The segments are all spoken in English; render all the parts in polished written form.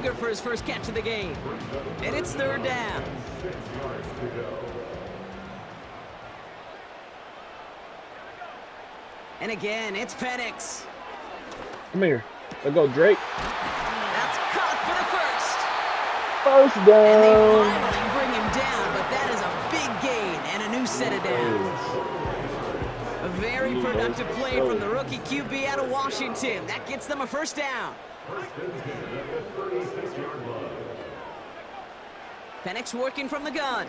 For his first catch of the game. And it's third down. And again, it's Penix. Come here. Let's go, Drake. That's caught for the first. First down. And they finally bring him down, but that is a big gain and a new set of downs. A very productive play from the rookie QB out of Washington. That gets them a first down. Penix working from the gun.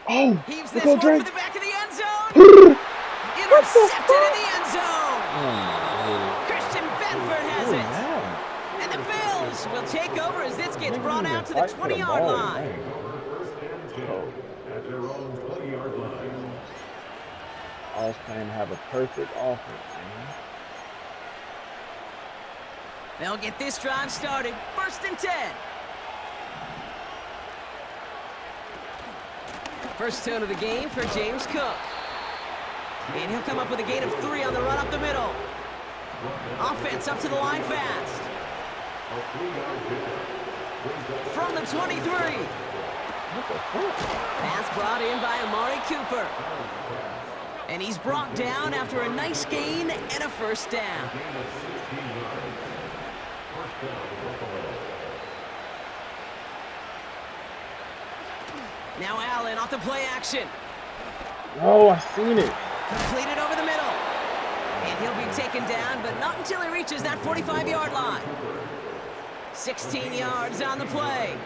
Oh, heaves let's this go, one Drake. for the back of the end zone. Intercepted in the end zone. Christian Benford has it. And the Bills will take over as this gets brought out to the 20-yard line. I was trying to have a perfect offense, man. They'll get this drive started. First and 10. First tone of the game for James Cook. And he'll come up with a gain of 3 on the run up the middle. Offense up to the line fast. From the 23. Pass brought in by Amari Cooper. And he's brought down after a nice gain and a first down. Now Allen off the play action. Oh, I seen it. Completed over the middle. And he'll be taken down, but not until he reaches that 45-yard line. 16 yards on the play.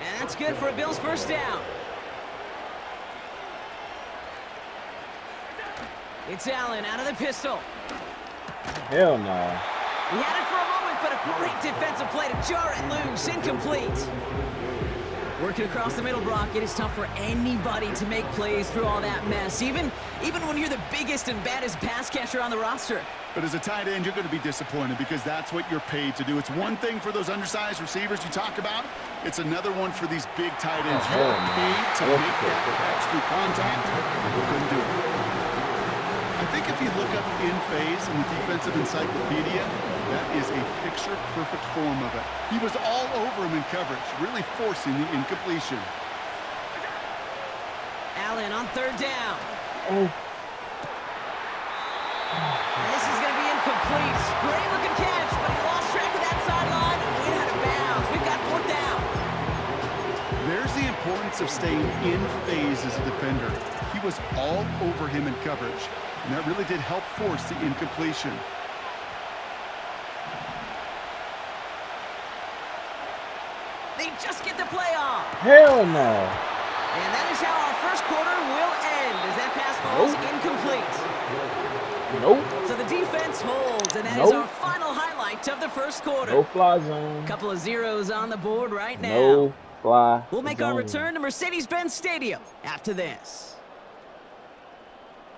And that's good for a Bills first down. It's Allen out of the pistol. Hell no. He had it for a moment, but a great defensive play to jar it loose. Incomplete. Working across the middle, Brock, it is tough for anybody to make plays through all that mess, even when you're the biggest and baddest pass catcher on the roster. But as a tight end, you're going to be disappointed because that's what you're paid to do. It's one thing for those undersized receivers you talk about. It's another one for these big tight ends. You're paid to make that catch through contact. You couldn't do it. I think if you look up in phase in the defensive encyclopedia, that is a picture-perfect form of it. He was all over him in coverage, really forcing the incompletion. Allen on third down. Oh. And this is going to be incomplete. Great-looking catch, but he lost track of that sideline and went out of bounds. We've got fourth down. There's the importance of staying in phase as a defender. He was all over him in coverage, and that really did help force the incompletion. They just get the play off. Hell no. And that is how our first quarter will end as that pass falls incomplete. Nope. So the defense holds, and that is our final highlight of the first quarter. No fly zone. Couple of zeros on the board right now. No fly We'll make zone. our return to Mercedes-Benz Stadium after this.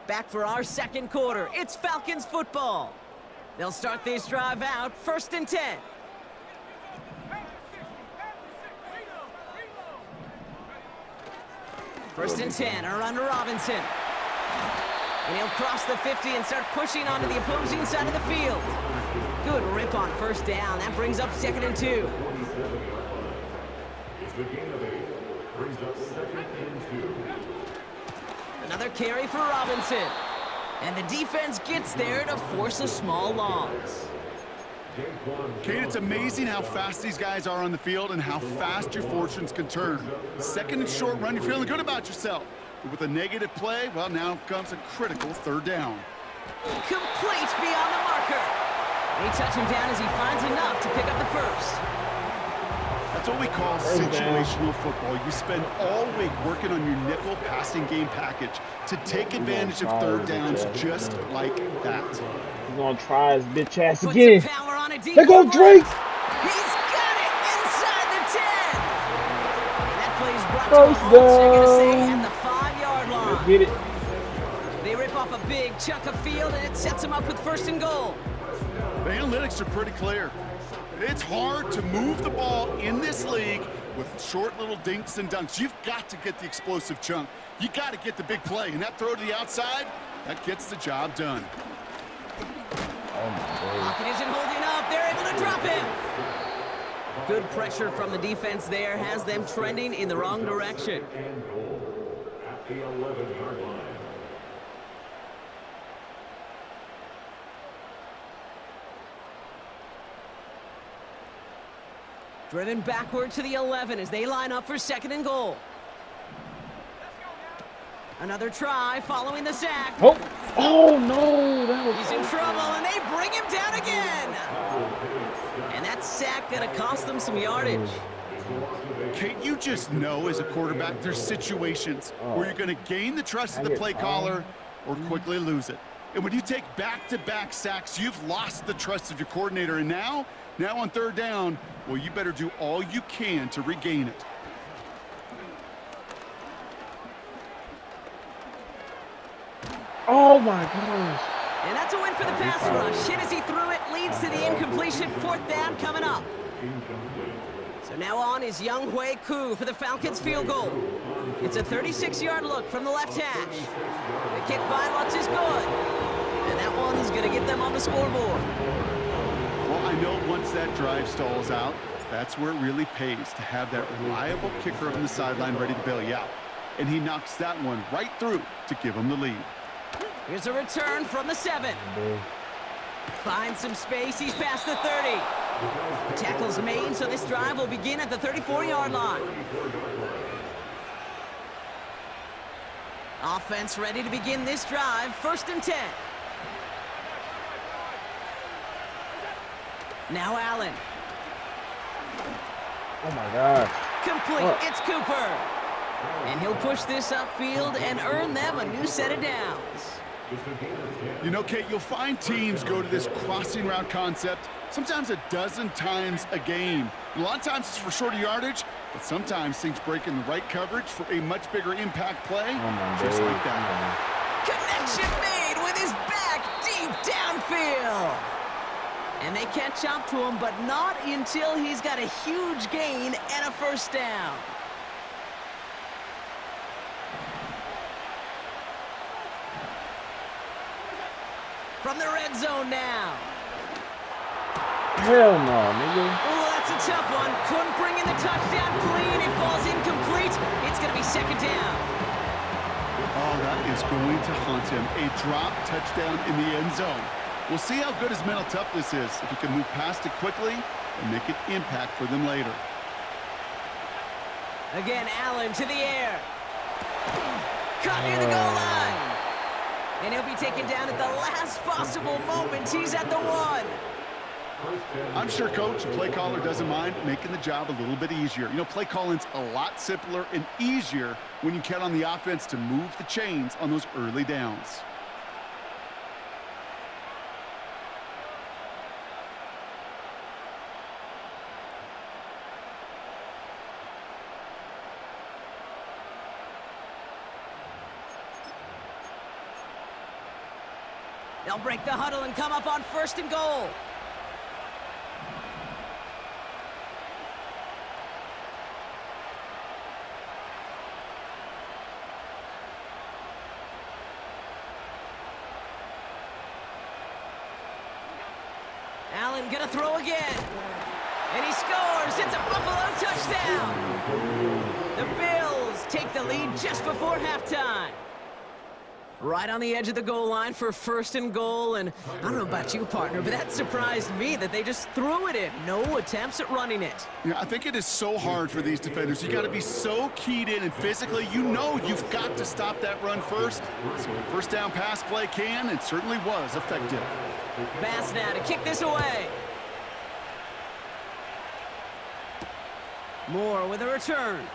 Back for our second quarter. It's Falcons football. They'll start this drive out first and 10. First and 10, a run to Robinson. And he'll cross the 50 and start pushing onto the opposing side of the field. Good rip on first down. That brings up second and 2. Another carry for Robinson. And the defense gets there to force a small loss. Kate, it's amazing how fast these guys are on the field and how fast your fortunes can turn. Second and short run, you're feeling good about yourself. But with a negative play, well, now comes a critical third down. Complete beyond the marker. They touch him down as he finds enough to pick up the first. That's what we call situational football. You spend all week working on your nickel passing game package to take advantage of third downs just like that. He's going to try his bitch ass Puts again. some power on a deep There go ball. Drake. He's got it inside the 10. And that play is brought First to a halt, so you're gonna say, down. at the 5-yard line. Let's get it. They rip off a big chunk of field, and it sets them up with first and goal. The analytics are pretty clear. It's hard to move the ball in this league with short little dinks and dunks. You've got to get the explosive chunk. You got to get the big play, and that throw to the outside, that gets the job done. Oh my God. Lockett isn't holding up. They're able to drop him. Good pressure from the defense there has them trending in the wrong direction. At the 11-yard line. Driven backward to the 11 as they line up for 2nd and goal. Another try following the sack. Oh, oh no! That was He's in trouble, and they bring him down again. And that sack gonna cost them some yardage. Kate, you just know as a quarterback there's situations where you're going to gain the trust of the play caller or quickly lose it. And when you take back-to-back sacks, you've lost the trust of your coordinator. And now on 3rd down, well, you better do all you can to regain it. Oh my gosh. And that's a win for the pass rush. Hit as he threw it, leads to the incompletion. 4th down coming up. So now on is Young Hui Koo for the Falcons field goal. It's a 36-yard look from the left hash. The kick by Lutz is good. And that one is going to get them on the scoreboard. Well, I know once that drive stalls out, that's where it really pays to have that reliable kicker on the sideline ready to bail you out. And he knocks that one right through to give him the lead. Here's a return from the 7. Finds some space. He's past the 30. Tackles made, so this drive will begin at the 34-yard line. Offense ready to begin this drive. 1st and 10. Now Allen. Oh my gosh. Complete. Oh. It's Cooper. And he'll push this upfield and earn them a new set of downs. You know, Kate, you'll find teams go to this crossing route concept sometimes a dozen times a game. And a lot of times it's for shorter yardage, but sometimes things break in the right coverage for a much bigger impact play, just like that. Connection made with his back deep downfield. And they catch up to him, but not until he's got a huge gain and a 1st down. From the red zone now. Hell no, nigga. Oh, that's a tough one. Couldn't bring in the touchdown clean. It falls incomplete. It's going to be 2nd down. Oh, that is going to haunt him. A drop touchdown in the end zone. We'll see how good his mental toughness is if he can move past it quickly and make an impact for them later. Again, Allen to the air. Caught near the goal line. And he'll be taken down at the last possible moment. He's at the 1. I'm sure coach, play caller doesn't mind making the job a little bit easier. You know, play calling's a lot simpler and easier when you count on the offense to move the chains on those early downs. They'll break the huddle and come up on 1st and goal. Allen gonna throw again. And he scores. It's a Buffalo touchdown. The Bills take the lead just before halftime. Right on the edge of the goal line for 1st and goal, and I don't know about you, partner, but that surprised me that they just threw it in. No attempts at running it. Yeah, I think it is so hard for these defenders. You got to be so keyed in, and physically, you know you've got to stop that run first. So a 1st down pass play can, and certainly was effective. Pass now to kick this away. Moore with a return.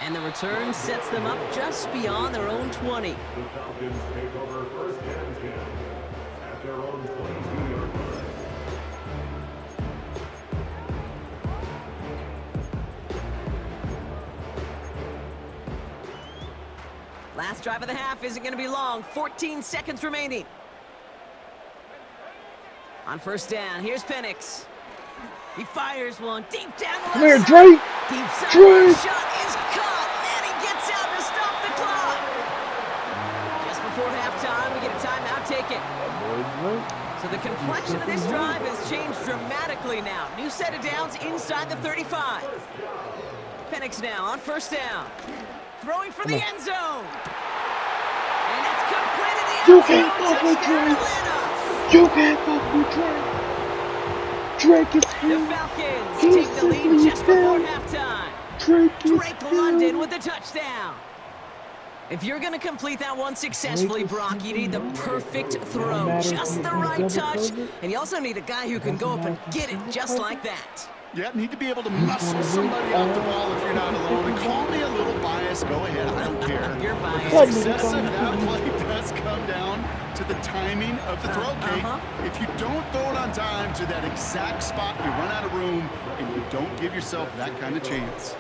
And the return sets them up just beyond their own 20. The Falcons take over 1st and 10 at their own 22-yard line. Last drive of the half isn't going to be long. 14 seconds remaining. On 1st down, here's Penix. He fires one deep down the left Come here, side. Drake. Deep side Drake. shot is caught, and he gets out to stop the clock. Just before halftime, we get a timeout taken. So the complexion of this drive has changed dramatically now. New set of downs inside the 35. Penix now on first down. Throwing for the end zone. And it's completed the end zone. Touchdown Atlanta. You can't fuck with Drake. Drake is The here. Falcons He's take the lead simply just before him. halftime. Drake London with the touchdown. If you're going to complete that one successfully, Brock, you need the perfect throw. Just the right touch. And you also need a guy who can go up and get it just like that. Yeah, need to be able to muscle somebody off the ball if you're not alone. And call me a little biased. Go ahead. I don't care. You're But the biased. success of that play does come down to the timing of the throw, Kate. If you don't throw it on time to that exact spot, you run out of room, and you don't give yourself that kind of chance.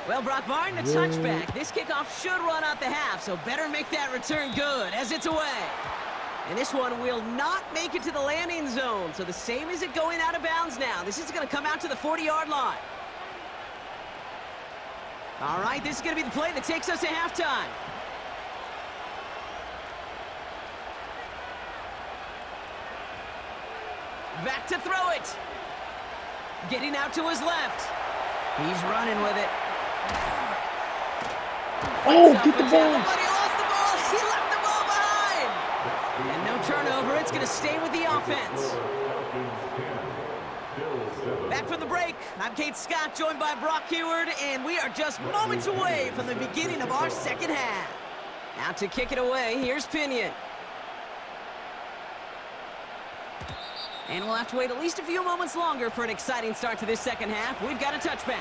Well, Brock, barring the touchback, this kickoff should run out the half, so better make that return good as it's away. And this one will not make it to the landing zone, so the same as it going out of bounds now. This is going to come out to the 40-yard line. All right, this is going to be the play that takes us to halftime. Back to throw it. Getting out to his left. He's running with it. Oh, get the ball. But he lost the ball. He left the ball behind. And no turnover. It's going to stay with the offense. Back from the break. I'm Kate Scott, joined by Brock Heward, and we are just moments away from the beginning of our second half. Out to kick it away. Here's Pinion. And we'll have to wait at least a few moments longer for an exciting start to this second half. We've got a touchback.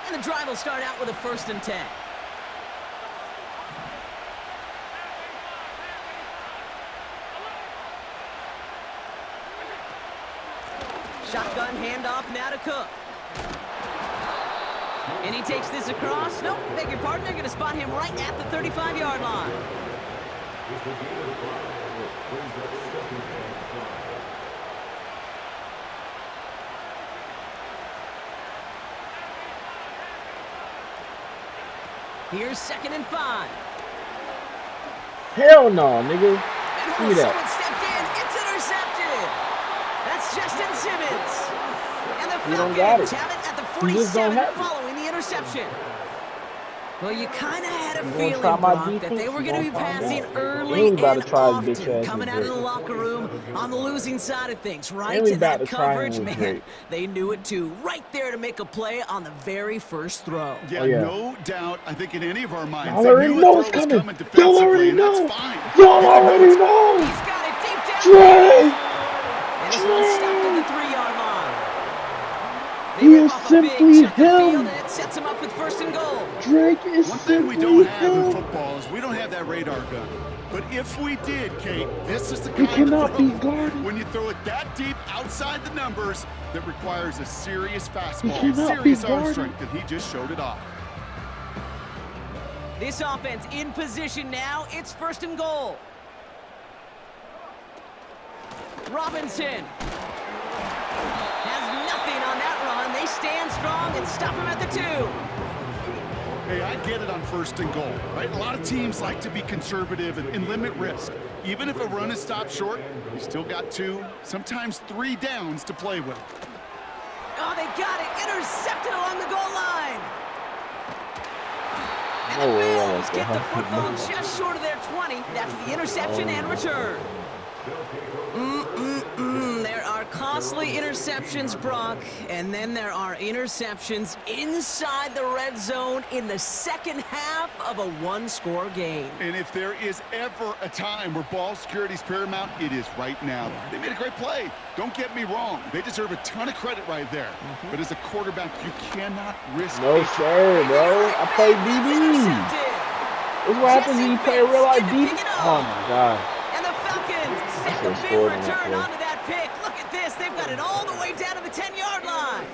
And the drive will start out with a 1st and 10. Shotgun handoff now to Cook. And he takes this across. Nope, beg your pardon. They're going to spot him right at the 35-yard line. Here's 2nd and 5. Hell no, nigga. And Give me that. someone stepped in. It's intercepted. That's Justin Simmons. And the You don't got Falcons it. have it at the You just don't 47 have it. following the interception. Well, you kind of had a You feeling, gonna try my Brock, that defense? they were You going to be gonna find passing out. early And we about and to try his bitch often, ass coming with out of the Drake. locker room on the losing side of things, right? And we And about that to try him coverage, with man, Drake. they knew it too. Right there to make a play on the very first throw. Yeah, Oh, yeah. no doubt. I think in any of our minds, Y'all they already knew know a it's throw was coming. coming Y'all defensively, already and know. that's fine. Y'all You know already it's know. He's got it deep down. Drake. And this one stopped at the 3-yard line. He They rip is off a big simply chunk of field, him. and it sets him up with 1st and goal. Drake is One thing we simply don't have in him. football is we don't have that radar gun. But if we did, Kate, this is the He kind cannot of be throw guarded. when you throw it that deep outside the numbers that requires a serious fastball, cannot be serious arm guarded. strength, and he just showed it off. This offense in position now. It's 1st and goal. Robinson has nothing on that run. They stand strong and stop him at the 2. Hey, I get it on 1st and goal, right? A lot of teams like to be conservative and limit risk. Even if a run is stopped short, you still got 2, sometimes 3 downs to play with. Oh, they got it. Intercepted along the goal line. And No the way, Bills I get the like that. football just short of their 20 after the interception and return. There are costly interceptions, Brock, and then there are interceptions inside the red zone in the second half of a one-score game. And if there is ever a time where ball security is paramount, it is right now. They made a great play. Don't get me wrong. They deserve a ton of credit right there. But as a quarterback, you cannot risk No it. sir, bro. I play DB. Intercepted. This is what happens when you play a real life DB. Oh my god. And the Falcons set the Should've big scored on that return play. onto that pick. Look at this. They've got it all the way down to the 10-yard line.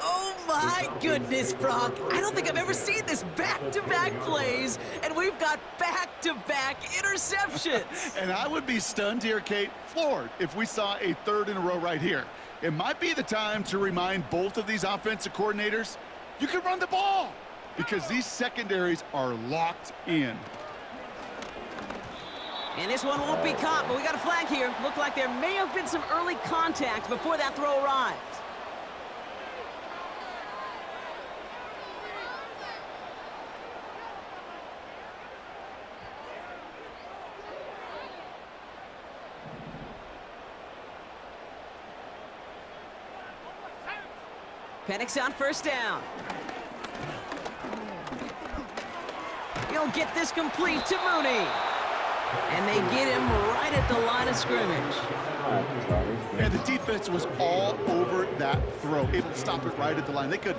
Oh, my goodness, Brock. I don't think I've ever seen this back-to-back plays, and we've got back-to-back interceptions. And I would be stunned here, Kate, floored, if we saw a third in a row right here. It might be the time to remind both of these offensive coordinators, you can run the ball, because these secondaries are locked in. And this one won't be caught, but we got a flag here. Looked like there may have been some early contact before that throw arrived. Penix on first down. He'll get this complete to Mooney. And they get him right at the line of scrimmage. And the defense was all over that throw, able to stop it right at the line. They could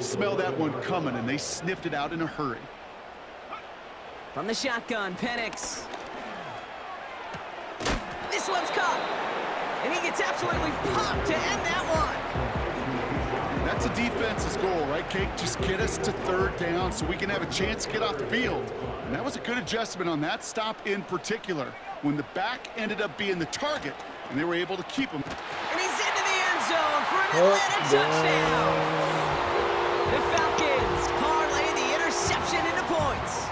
smell that one coming, and they sniffed it out in a hurry. From the shotgun, Penix. This one's caught. And he gets absolutely popped to end that one. That's a defense's goal, right, Kate? Just get us to third down so we can have a chance to get off the field. And that was a good adjustment on that stop in particular, when the back ended up being the target, and they were able to keep him. And he's into the end zone for an Atlanta touchdown. The Falcons parlay the interception into points.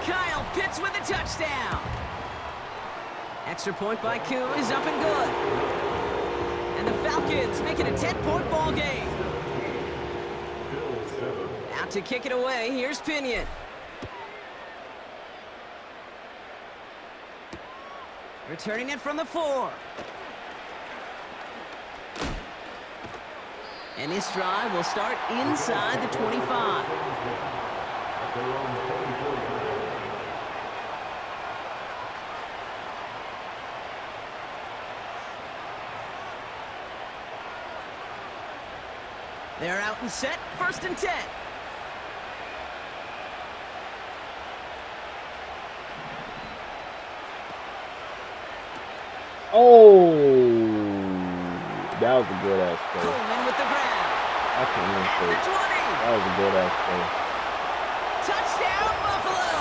Kyle Pitts with a touchdown. Extra point by Koo is up and good. And the Falcons make it a 10-point ball game. Out to kick it away, here's Pinion. Returning it from the 4. And this drive will start inside the 25. They're out and set, 1st and 10. Oh, that was a good ass play. Coleman with the grab. I can't even say The 20. that was a good ass play. Touchdown, Buffalo.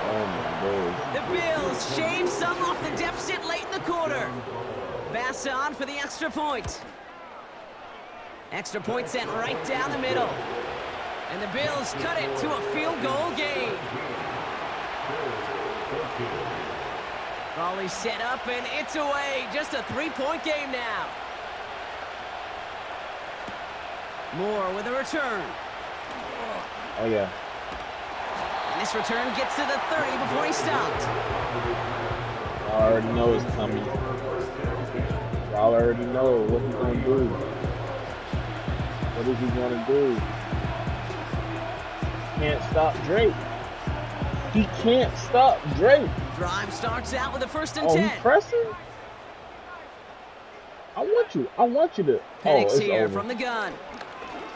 Oh my god. The Bills shave some off the deficit late in the quarter. Bass on for the extra point. Extra point sent right down the middle. And the Bills cut it to a field goal game. Raleigh set up, and it's away. Just a 3-point game now. Moore with a return. Oh yeah. And this return gets to the 30 before he stopped. I already know it's coming. Y'all already know what he's gonna do. What is he gonna do? Can't stop Drake. He can't stop Drake. Drive starts out with a 1st and Oh, 10. he's pressing? I want you to. Penix it's here over. from the gun.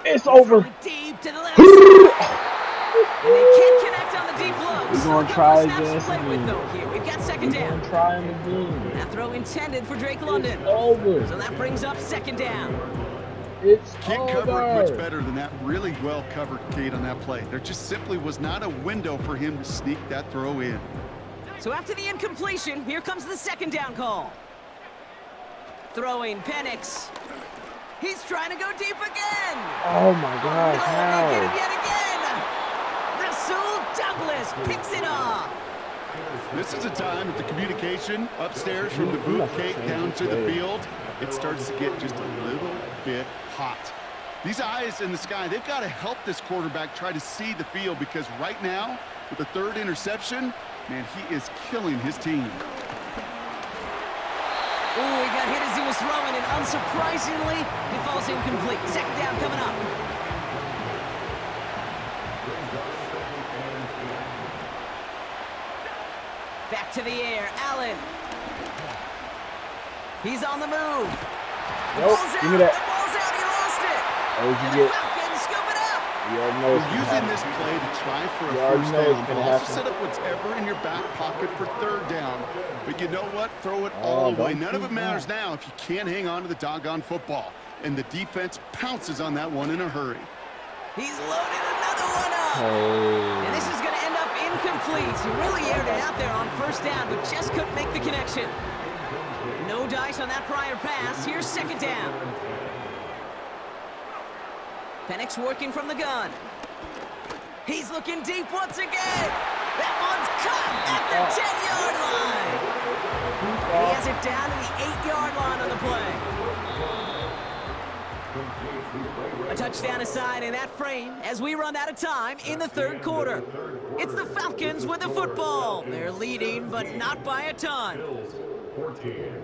It's over. Deep to the left side. And they can't connect on the deep low. We're Still a gonna couple try snaps to again. play with, though, here. We've got 2nd down. Try him again. That throw intended for Drake London. It's over. So that brings up 2nd down. It's Can't over. cover it much better than that. Really well covered, Kate, on that play. There just simply was not a window for him to sneak that throw in. So after the incompletion, here comes the 2nd down call. Throwing Penix. He's trying to go deep again. Oh my God! No, How? they get him yet again. Rasul Douglas picks it off. This is a time that the communication upstairs from the booth, Kate, down to the field, it starts to get just a little bit hot. These eyes in the sky, they've got to help this quarterback try to see the field, because right now, with the 3rd interception, man, he is killing his team. Ooh, he got hit as he was throwing, and unsurprisingly, he falls incomplete. 2nd down coming up. Back to the air, Allen. He's on the move. The Nope, ball's give me out. that. The ball's out. He lost it. That was And you the get. Falcons scoop it up. You already know it's We're using this play to try for a You already first know down, it's but gonna also happen. set up whatever in your back pocket for 3rd down. But you know what? Throw it Oh, all the way. don't None of it do matters that. now if you can't hang on to the doggone football. And the defense pounces on that one in a hurry. He's loaded another one up. Hey. And this is going to end up incomplete. He really aired it out there on first down, but just couldn't make the connection. No dice on that prior pass. Here's second down. Penix working from the gun. He's looking deep once again. That one's caught at the 10-yard line. And he has it down to the 8-yard line on the play. A touchdown aside in that frame as we run out of time in the third quarter. It's the Falcons with the football. They're leading, but not by a ton. Bills 14.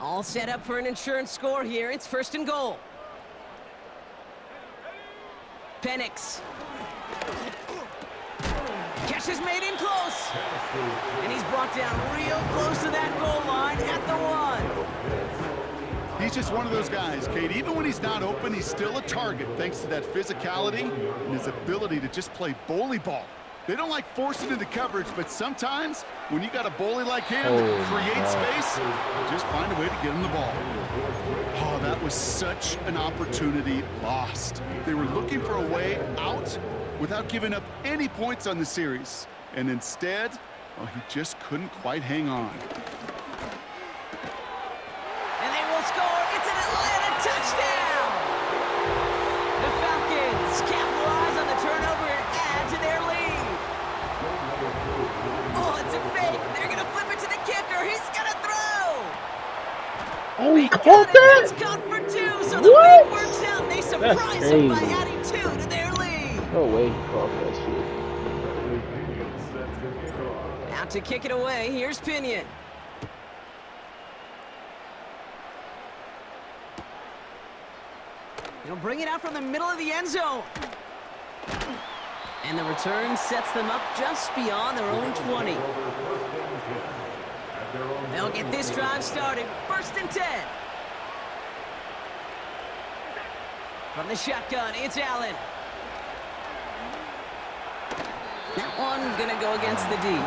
All set up for an insurance score here. It's first and goal. Penix. Catch is made in close. And he's brought down real close to that goal line at the 1. He's just one of those guys, Kate. Even when he's not open, he's still a target thanks to that physicality and his ability to just play bully ball. They don't like forcing into coverage, but sometimes when you got a bully like him that can create space, just find a way to get him the ball. Oh, that was such an opportunity lost. They were looking for a way out without giving up any points on the series. And instead, well, he just couldn't quite hang on. And they will score. It's an Atlanta touchdown. The Falcons capitalize on the turnover and add to their lead. Oh, it's a fake. They're going to flip it to the kicker. He's going to throw. Oh, he Got caught it. that? That's caught for 2. So the What? fake works out. And they surprise him by adding 2 to their lead. No way he caught that shit. Out to kick it away. Here's Pinion. He'll bring it out from the middle of the end zone. And the return sets them up just beyond their own 20. They'll get this drive started. First and 10. From the shotgun, it's Allen. That one gonna go against the D.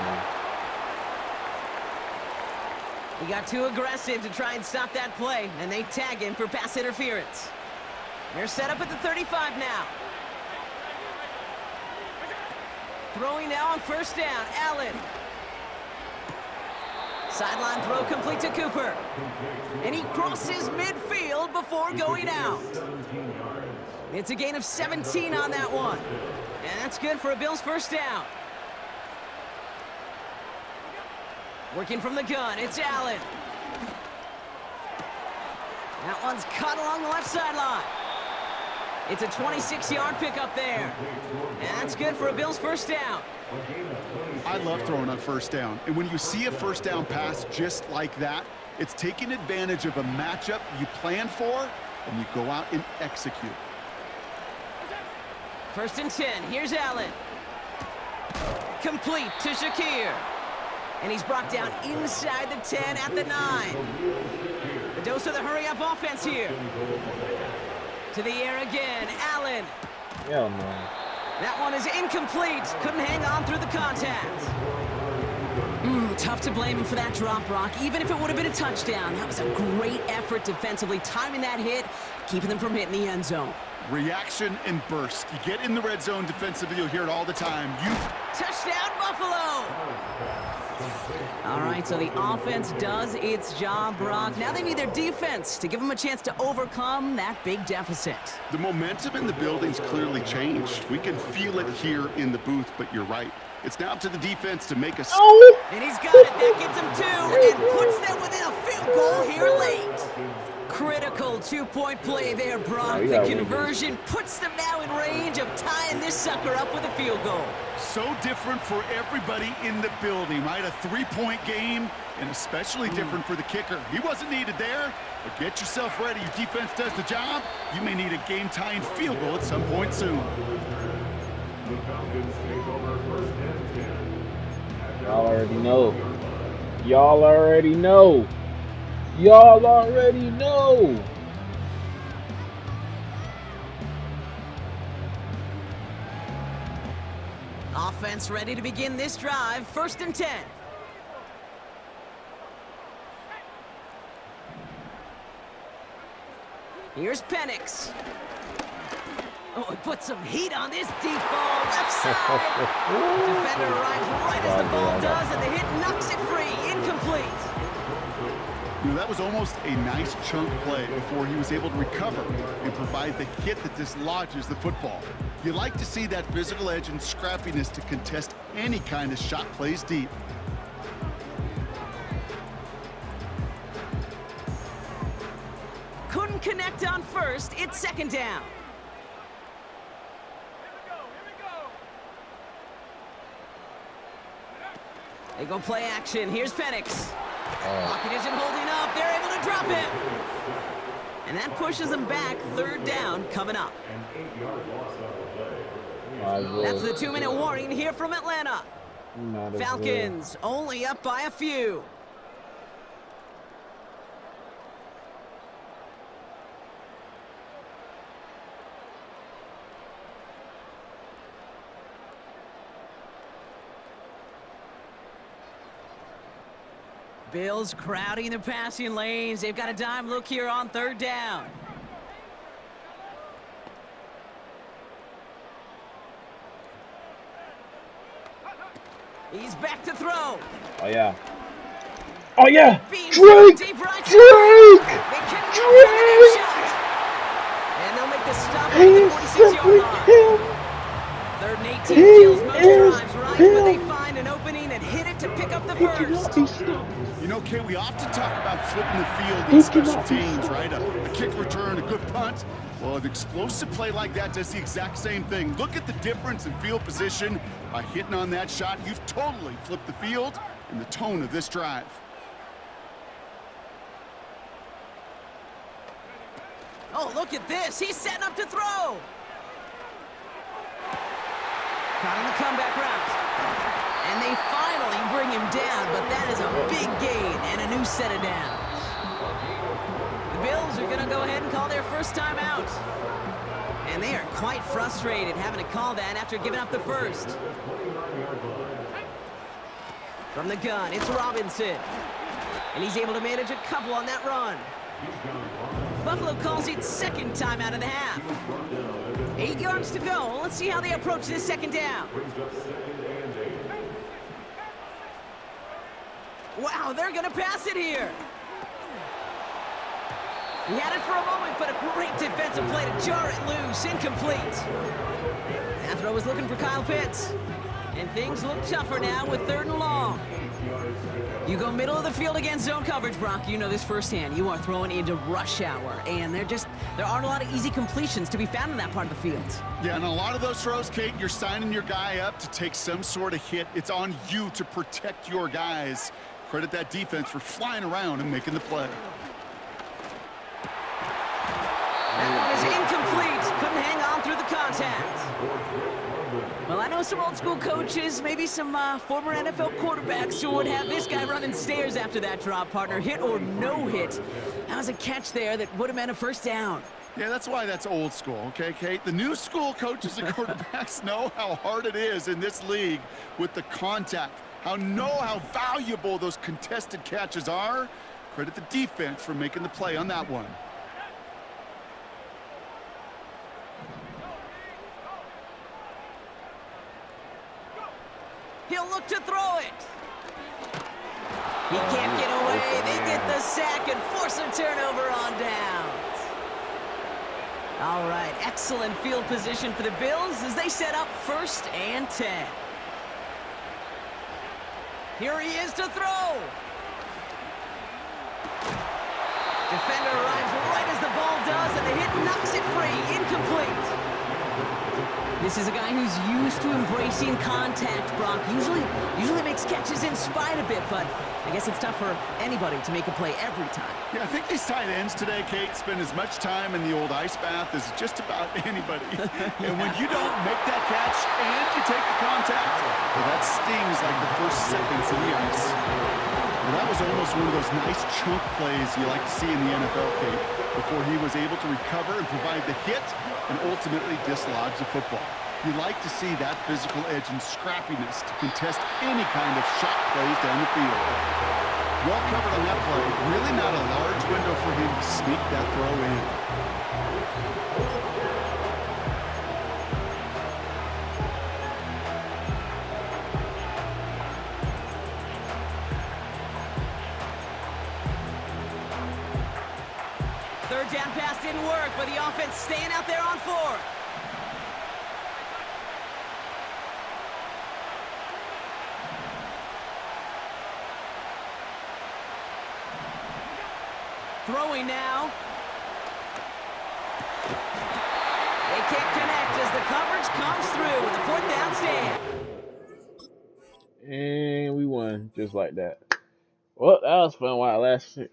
He got too aggressive to try and stop that play, and they tag him for pass interference. They're set up at the 35 now. Throwing now on first down, Allen. Sideline throw complete to Cooper. And he crosses midfield before going out. It's a gain of 17 on that one. And that's good for a Bills first down. Working from the gun, it's Allen. That one's cut along the left sideline. It's a 26-yard pickup there. And that's good for a Bills first down. I love throwing on first down. And when you see a first down pass just like that, it's taking advantage of a matchup you plan for, and you go out and execute. First and 10, here's Allen. Complete to Shakir. And he's brought down inside the 10 at the 9. The dose of the hurry-up offense here. To the air again, Allen. Hell no. That one is incomplete. Couldn't hang on through the contact. Tough to blame him for that drop, Brock. Even if it would have been a touchdown, that was a great effort defensively, timing that hit, keeping them from hitting the end zone. Reaction and burst. You get in the red zone defensively, you'll hear it all the time. Touchdown, Buffalo! All right, so the offense does its job, Brock. Now they need their defense to give them a chance to overcome that big deficit. The momentum in the building's clearly changed. We can feel it here in the booth, but you're right. It's now up to the defense to make a... Oh! And he's got it. That gets him 2 and puts them within a field goal here late. Critical two-point play there, Brock. The conversion puts them now in range of tying this sucker up with a field goal. So different for everybody in the building, right? A three-point game, and especially different for the kicker. He wasn't needed there, but get yourself ready. Your defense does the job. You may need a game-tying field goal at some point soon. The Falcons take over first and 10. Y'all already know. Y'all already know. Y'all already know. Offense ready to begin this drive. First and 10. Here's Penix. Oh, he put some heat on this deep ball, left side. Defender arrives right as the ball does, and the hit knocks it free, incomplete. You know, that was almost a nice chunk play before he was able to recover and provide the hit that dislodges the football. You like to see that physical edge and scrappiness to contest any kind of shot plays deep. Couldn't connect on first, it's second down. They go play action. Here's Penix. Pocket isn't holding up. They're able to drop him. And that pushes them back. Third down coming up. That's the 2-minute warning here from Atlanta. Falcons only up by a few. Bills crowding the passing lanes. They've got a dime look here on third down. He's back to throw. Oh, yeah. Oh, yeah. Drake! Drake! Drake! And they'll make the stop at the 46-yard line. Third and 18 kills most drives, right? But they find an opening and hit it to pick up the first. You know, Kate, we often talk about flipping the field in special teams, right? A kick return, a good punt. Well, an explosive play like that does the exact same thing. Look at the difference in field position. By hitting on that shot, you've totally flipped the field and the tone of this drive. Oh, look at this. He's setting up to throw. Caught on the comeback route. And they finally bring him down, but that is a big gain and a new set of downs. The Bills are going to go ahead and call their first time out. And they are quite frustrated having to call that after giving up the first. From the gun, it's Robinson. And he's able to manage a couple on that run. Buffalo calls it second time out of the half. 8 yards to go. Let's see how they approach this second down. Wow, they're going to pass it here. He had it for a moment, but a great defensive play to jar it loose. Incomplete. That throw was looking for Kyle Pitts. And things look tougher now with third and long. You go middle of the field against zone coverage, Brock. You know this firsthand. You are throwing into rush hour, and there aren't a lot of easy completions to be found in that part of the field. Yeah, and a lot of those throws, Kate, you're signing your guy up to take some sort of hit. It's on you to protect your guys. Credit that defense for flying around and making the play. That one is incomplete. Couldn't hang on through the contact. Well, I know some old school coaches, maybe some former NFL quarterbacks who would have this guy running stairs after that drop, partner. Hit or no hit. That was a catch there that would have meant a first down. Yeah, that's why that's old school, okay, Kate? The new school coaches and quarterbacks know how hard it is in this league with the contact. How valuable those contested catches are. Credit the defense for making the play on that one. He'll look to throw it. He can't get away. They get the sack and force a turnover on downs. All right, excellent field position for the Bills as they set up 1st and 10. Here he is to throw. Defender arrives right as the ball does, and the hit knocks it free. Incomplete. This is a guy who's used to embracing contact, Brock. Usually makes catches in spite of it, but I guess it's tough for anybody to make a play every time. Yeah, I think these tight ends today, Kate, spend as much time in the old ice bath as just about anybody. And when you don't make that catch and you take the contact, well, that stings like the first seconds in the ice. Well, that was almost one of those nice chunk plays you like to see in the NFL, Kate, before he was able to recover and provide the hit and ultimately dislodge the football. You like to see that physical edge and scrappiness to contest any kind of shot plays down the field. Well covered on that play. Really not a large window for him to sneak that throw in. Third down pass didn't work, but the offense staying out there on fourth. Throwing now. They can't connect as the coverage comes through with a fourth down stand. And we won just like that. Well, that was fun while it lasted.